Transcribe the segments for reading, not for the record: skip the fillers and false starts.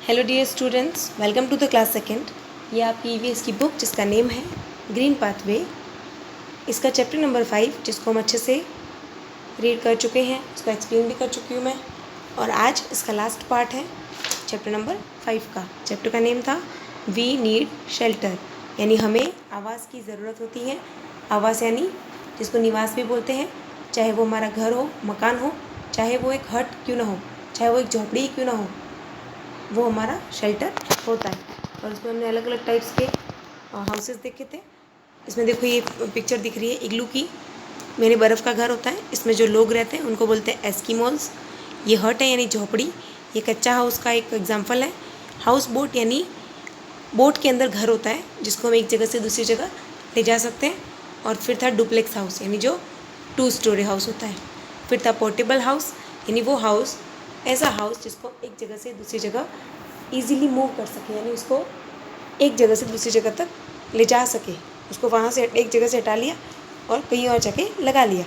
Hello dear students, welcome to the class second. ये आपकी EVS की बुक जिसका नेम है ग्रीन पाथवे। इसका चैप्टर नंबर 5 जिसको हम अच्छे से रीड कर चुके हैं, इसको एक्सप्लेन भी कर चुकी हूँ मैं। और आज इसका लास्ट पार्ट है चैप्टर नंबर 5 का। चैप्टर का नेम था वी नीड शेल्टर, यानी हमें आवास की ज़रूरत होती है। आवास यानी जिसको निवास भी बोलते हैं, चाहे वो हमारा घर हो, मकान हो, चाहे वो एक हट क्यों ना हो, चाहे वो एक झोपड़ी क्यों ना हो, वो हमारा शेल्टर होता है। और उसमें हमने अलग अलग टाइप्स के हाउसेस देखे थे। इसमें देखो ये पिक्चर दिख रही है इग्लू की, मेरे बर्फ़ का घर होता है। इसमें जो लोग रहते हैं उनको बोलते हैं एस्किमोल्स। ये हट है यानी झोपड़ी। ये कच्चा हाउस का एक एग्जाम्पल है। हाउस बोट यानी बोट के अंदर घर होता है जिसको हम एक जगह से दूसरी जगह ले जा सकते हैं। और फिर था डुप्लेक्स हाउस यानी जो 2 स्टोरी हाउस होता है। फिर था पोर्टेबल हाउस यानी वो हाउस, ऐसा हाउस जिसको एक जगह से दूसरी जगह इजीली मूव कर सके, यानी उसको एक जगह से दूसरी जगह तक ले जा सके, उसको वहाँ से एक जगह से हटा लिया और कहीं और जाके लगा लिया।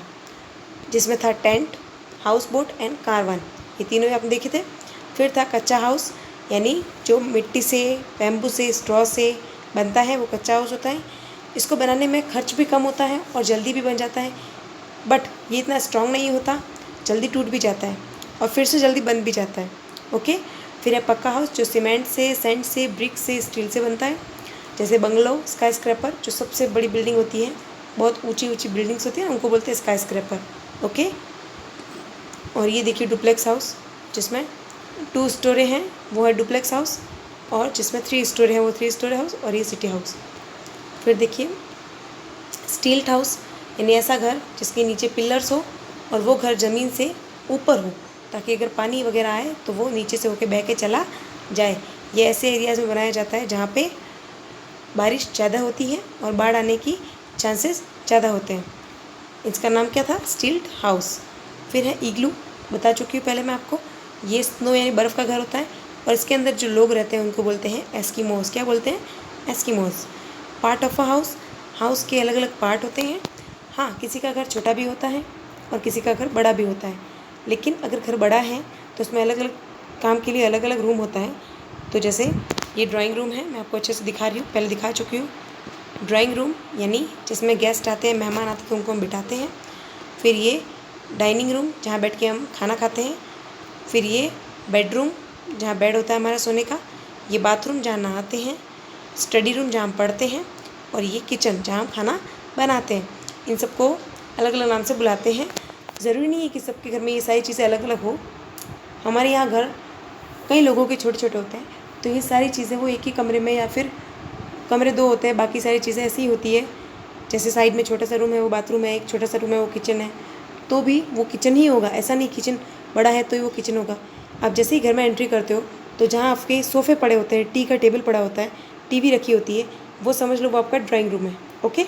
जिसमें था tent, house boat and Karwan, ये तीनों आपने देखे थे। फिर था कच्चा हाउस यानी जो मिट्टी से, बैम्बू से, स्ट्रॉ से बनता है, वो कच्चा हाउस होता है। इसको बनाने में खर्च भी कम होता है और जल्दी भी बन जाता है, बट ये इतना स्ट्रॉन्ग नहीं होता, जल्दी टूट भी जाता है और फिर से जल्दी बन भी जाता है। ओके। फिर है पक्का हाउस जो सीमेंट से, सेंट से, ब्रिक से, स्टील से बनता है। जैसे बंगलो, स्काई स्क्रैपर जो सबसे बड़ी बिल्डिंग होती है, बहुत ऊंची ऊंची बिल्डिंग्स होती हैं, उनको बोलते हैं स्काई स्क्रैपर। ओके। और ये देखिए डुप्लेक्स हाउस जिसमें 2 स्टोरी हैं, वो है डुप्लेक्स हाउस। और जिसमें 3 स्टोरी है वो 3 स्टोरी हाउस। और ये सिटी हाउस। फिर देखिए स्टील्ड हाउस यानी ऐसा घर जिसके नीचे पिलर्स हो और वो घर ज़मीन से ऊपर हो, ताकि अगर पानी वगैरह आए तो वो नीचे से होके बह के चला जाए। ये ऐसे एरियाज़ में बनाया जाता है जहाँ पे बारिश ज़्यादा होती है और बाढ़ आने की चांसेस ज़्यादा होते हैं। इसका नाम क्या था? Stealth house. फिर है इग्लू, बता चुकी हूँ पहले मैं आपको। ये स्नो यानी बर्फ़ का घर होता है और इसके अंदर जो लोग रहते हैं उनको बोलते हैं एस्किमोस। क्या बोलते हैं? Eskimos. Part of a house, house के अलग अलग पार्ट होते हैं। हाँ, किसी का घर छोटा भी होता है और किसी का घर बड़ा भी होता है, लेकिन अगर घर बड़ा है तो उसमें अलग अलग काम के लिए अलग अलग रूम होता है। तो जैसे ये ड्राइंग रूम है, मैं आपको अच्छे से दिखा रही हूँ, पहले दिखा चुकी हूँ। ड्राइंग रूम यानी जिसमें गेस्ट आते हैं, मेहमान आते हैं तो उनको हम बिठाते हैं। फिर ये डाइनिंग रूम जहाँ बैठ के हम खाना खाते हैं। फिर ये बेडरूम जहाँ बेड होता है हमारा सोने का। ये बाथरूम जहाँ नहाते हैं। स्टडी रूम जहाँ हम पढ़ते हैं। और ये किचन जहाँ हम खाना बनाते हैं। इन सबको अलग अलग नाम से बुलाते हैं। ज़रूरी नहीं है कि सबके घर में ये सारी चीज़ें अलग अलग हो। हमारे यहाँ घर कई लोगों के छोटे छोटे होते हैं, तो ये सारी चीज़ें वो एक ही कमरे में, या फिर कमरे 2 होते हैं, बाकी सारी चीज़ें ऐसी ही होती है। जैसे साइड में छोटा सा रूम है वो बाथरूम है, एक छोटा सा रूम है वो किचन है, तो भी वो किचन ही होगा। ऐसा नहीं किचन बड़ा है तो ही वो किचन होगा। आप जैसे ही घर में एंट्री करते हो तो जहाँ आपके सोफ़े पड़े होते हैं, टी का टेबल पड़ा होता है, टीवी रखी होती है, वो समझ लो वो आपका ड्राइंग रूम है। ओके।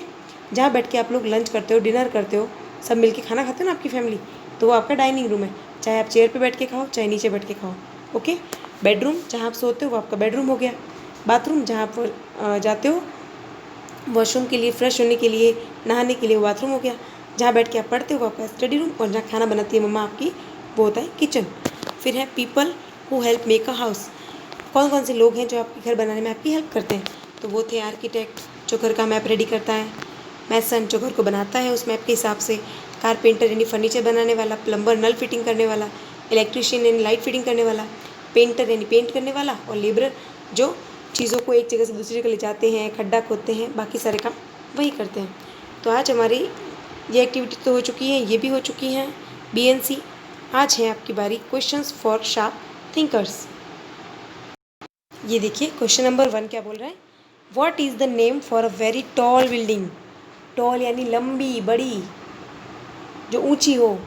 जहाँ बैठ के आप लोग लंच करते हो, डिनर करते हो, सब मिलके खाना खाते हो ना आपकी फैमिली, तो वो आपका डाइनिंग रूम है। चाहे आप चेयर पे बैठ के खाओ, चाहे नीचे बैठ के खाओ। ओके। बेडरूम जहाँ आप सोते हो वो आपका बेडरूम हो गया। बाथरूम जहाँ आप जाते हो वॉशरूम के लिए, फ्रेश होने के लिए, नहाने के लिए, वो बाथरूम हो गया। जहाँ बैठ के आप पढ़ते हो वो आपका स्टडी रूम। और जहाँ खाना बनाती है मम्मा आपकी, वो होता है किचन। फिर है people who help make a house. कौन कौन से लोग हैं जो आपके घर बनाने में आपकी हेल्प करते हैं? तो वो थे आर्किटेक्ट जो घर का मैप रेडी करता है, मैसन जो घर को बनाता है उस मैप के हिसाब से, कारपेंटर यानी फर्नीचर बनाने वाला, प्लम्बर नल फिटिंग करने वाला, इलेक्ट्रिशियन यानी लाइट फिटिंग करने वाला, पेंटर यानी पेंट करने वाला, और लेबरर जो चीज़ों को एक जगह से दूसरी जगह ले जाते हैं, खड्डा खोदते हैं, बाकी सारे काम वही करते हैं। तो आज हमारी ये एक्टिविटी तो हो चुकी है, ये भी हो चुकी हैं BNC। आज है आपकी बारी क्वेश्चंस फॉर शार्प थिंकर्स। ये देखिए क्वेश्चन नंबर 1 क्या बोल रहा है? What is the name for a very tall building? Tall यानी लंबी, बड़ी, जो ऊंची हो।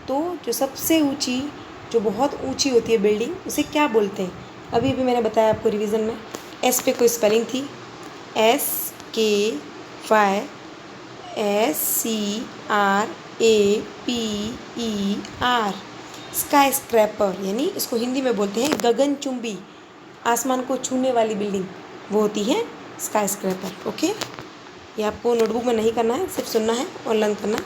तो जो सबसे ऊंची, जो बहुत ऊंची होती है बिल्डिंग, उसे क्या बोलते हैं? अभी भी मैंने बताया आपको रिवीजन में, एस पे कोई स्पेलिंग थी, SKYSCRAPER। स्काई स्क्रैपर यानी इसको हिंदी में बोलते हैं गगनचुंबी, आसमान को छूने वाली बिल्डिंग, वो होती है स्काई स्क्रैपर। ओके। ये आपको नोटबुक में नहीं करना है, सिर्फ सुनना है और लर्न करना।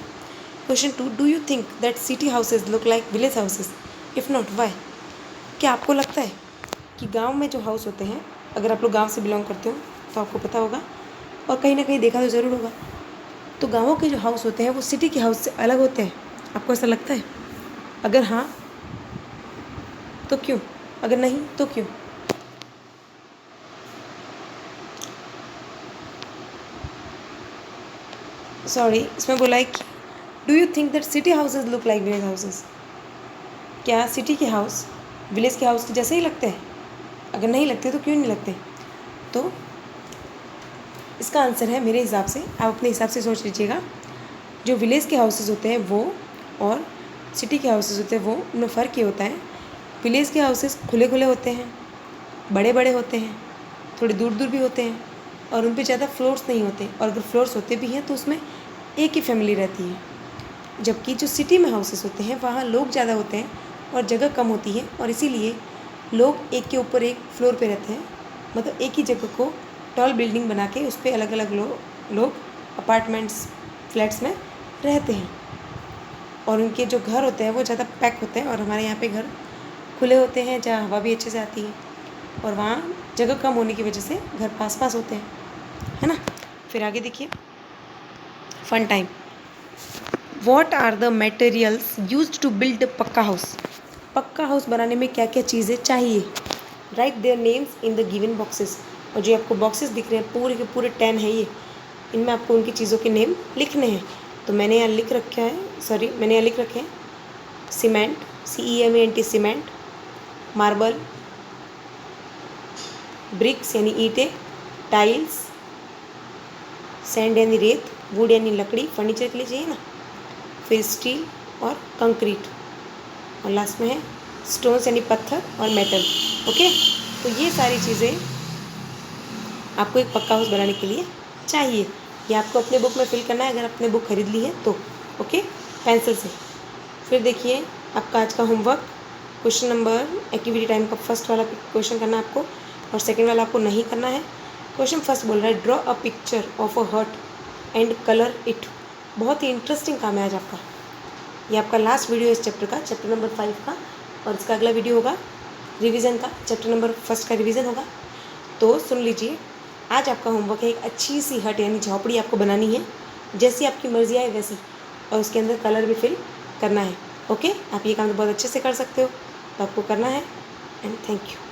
Question 2, do you think that city houses look like village houses? If not why? क्या आपको लगता है कि गांव में जो हाउस होते हैं, अगर आप लोग गांव से बिलोंग करते हो तो आपको पता होगा और कहीं ना कहीं देखा तो ज़रूर होगा, तो गाँवों के जो हाउस होते हैं वो सिटी के हाउस से अलग होते हैं। आपको ऐसा लगता है? अगर हाँ तो क्यों, अगर नहीं तो क्यों? सॉरी, इसमें बोला है कि do you think that city houses look like village houses? क्या सिटी के हाउस विलेज के हाउस के जैसे ही लगते हैं? अगर नहीं लगते तो क्यों नहीं लगते? तो इसका आंसर है मेरे हिसाब से, आप अपने हिसाब से सोच लीजिएगा, जो विलेज के हाउसेज होते हैं वो और सिटी के हाउसेज होते हैं वो, उनमें फ़र्क ये होता है, विलेज के हाउसेज खुले खुले होते हैं, बड़े बड़े होते हैं, थोड़े दूर दूर भी होते हैं और उन पर ज़्यादा फ्लोर्स नहीं होते, और अगर फ्लोर्स होते भी हैं तो उसमें एक ही फैमिली रहती है। जबकि जो सिटी में हाउसेस होते हैं वहाँ लोग ज़्यादा होते हैं और जगह कम होती है, और इसीलिए लोग एक के ऊपर एक फ्लोर पे रहते हैं, मतलब एक ही जगह को टॉल बिल्डिंग बना के उस पर अलग अलग लोग अपार्टमेंट्स फ्लैट्स में रहते हैं, और उनके जो घर होते हैं वो ज़्यादा पैक होते हैं, और हमारे यहाँ पे घर खुले होते हैं जहाँ हवा भी अच्छे से आती है, और वहाँ जगह कम होने की वजह से घर पास पास होते हैं, है ना। फिर आगे देखिए, fun time. What are the materials use to build pucca house? Pucca house बनाने में क्या क्या चीज़ें चाहिए? Write their names in the given boxes. और जो आपको बॉक्सेस दिख रहे हैं पूरे के पूरे 10 है ये, इनमें आपको उनकी चीज़ों के नेम लिखने हैं। तो मैंने यहाँ लिख रखे हैं cement, CEMENT cement, marble, bricks यानी ईंटें, टाइल्स, सैंड यानी रेत, वुड यानी लकड़ी, फर्नीचर के लिए चाहिए ना, फिर स्टील और कंक्रीट, और लास्ट में है स्टोन्स यानी पत्थर और मेटल। ओके, तो ये सारी चीज़ें आपको एक पक्का हाउस बनाने के लिए चाहिए। ये आपको अपने बुक में फिल करना है, अगर आपने बुक खरीद ली है तो। ओके, पेंसिल से। फिर देखिए आपका आज का homework, question number activity time का फर्स्ट वाला क्वेश्चन करना है आपको, और सेकंड वाला आपको नहीं करना है। क्वेश्चन फर्स्ट बोल रहा है draw a picture of a hut and colour it. बहुत ही इंटरेस्टिंग काम है आज आपका। ये आपका लास्ट वीडियो इस चैप्टर का, चैप्टर नंबर 5 का, और इसका अगला वीडियो होगा रिवीजन का, चैप्टर नंबर 1 का रिवीजन होगा। तो सुन लीजिए, आज आपका होमवर्क है एक अच्छी सी हट यानी झोपड़ी आपको बनानी है, जैसी आपकी मर्जी आए वैसी, और उसके अंदर कलर भी फिल करना है। ओके, आप ये काम तो बहुत अच्छे से कर सकते हो, तो आपको करना है। And thank you.